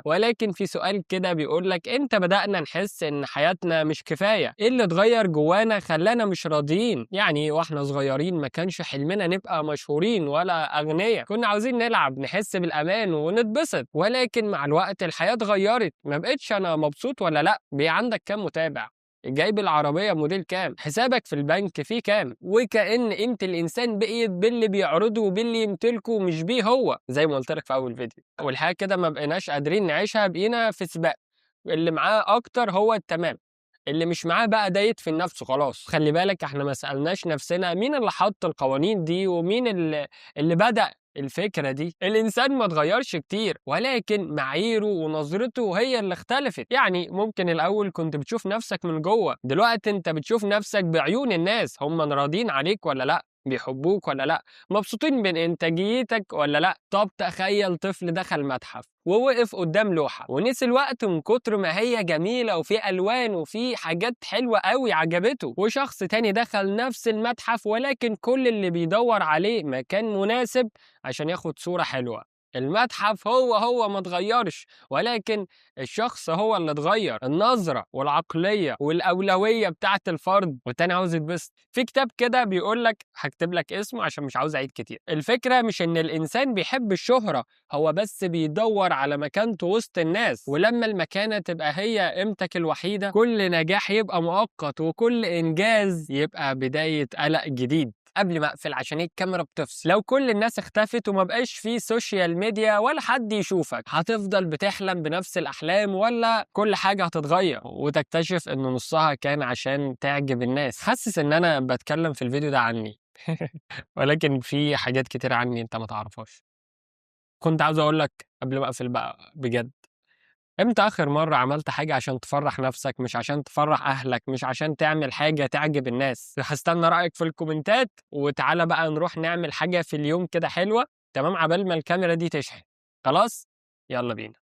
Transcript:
ولكن في سؤال كده بيقول لك امتى بدأنا نحس إن حياتنا مش كفاية؟ إيه اللي اتغير جوانا خلانا مش راضيين؟ يعني واحنا صغيرين ما كانش حلمنا نبقى مشهورين ولا أغنياء، كنا عاوزين نلعب نحس بالأمان ونتبسط، ولكن مع الوقت الحياة اتغيرت، ما بقتش أنا مبسوط ولا لأ، بقى عندك كام متابع؟ جايب العربية موديل كام؟ حسابك في البنك فيه كام؟ وكأن قيمة الإنسان بقيت باللي بيعرضه وباللي يمتلكه مش بيه هو، زي ما قلت لك في أول فيديو. والحاجة كده ما بقيناش قادرين نعيشها، بقينا في سباق، اللي معاه أكتر هو التمام، اللي مش معاه بقى ده يدفن نفسه خلاص. خلي بالك احنا ما سألناش نفسنا مين اللي حط القوانين دي ومين اللي بدأ الفكرة دي. الإنسان ما اتغيرش كتير، ولكن معاييره ونظرته هي اللي اختلفت. يعني ممكن الأول كنت بتشوف نفسك من جوه، دلوقتي انت بتشوف نفسك بعيون الناس، هم راضين عليك ولا لأ؟ بيحبوك ولا لأ؟ مبسوطين من إنتاجيتك ولا لأ؟ طب تخيل طفل دخل متحف ووقف قدام لوحة ونسي الوقت من كتر ما هي جميلة وفي ألوان وفي حاجات حلوة قوي عجبته، وشخص تاني دخل نفس المتحف ولكن كل اللي بيدور عليه مكان مناسب عشان ياخد صورة حلوة. المتحف هو ما اتغيرش، ولكن الشخص هو اللي اتغير، النظرة والعقلية والأولوية بتاعة الفرد، والتاني عاوز يتبسط. في كتاب كده بيقول لك، هكتب لك اسمه عشان مش عاوز أعيد كتير. الفكرة مش إن الإنسان بيحب الشهرة، هو بس بيدور على مكانته وسط الناس، ولما المكانة تبقى هي قيمتك الوحيدة، كل نجاح يبقى مؤقت وكل إنجاز يبقى بداية قلق جديد. قبل ما اقفل عشان الكاميرا بتفصل، لو كل الناس اختفت وما بقاش في سوشيال ميديا ولا حد يشوفك، هتفضل بتحلم بنفس الاحلام ولا كل حاجه هتتغير وتكتشف ان نصها كان عشان تعجب الناس؟ حاسس ان انا بتكلم في الفيديو ده عني ولكن في حاجات كتير عني انت ما تعرفهاش. كنت عاوز اقول لك قبل ما اقفل بقى بجد، امتى اخر مرة عملت حاجة عشان تفرح نفسك مش عشان تفرح اهلك، مش عشان تعمل حاجة تعجب الناس؟ هستنى رأيك في الكومنتات، وتعالى بقى نروح نعمل حاجة في اليوم كده حلوة، تمام؟ عبال ما الكاميرا دي تشحن. خلاص، يلا بينا.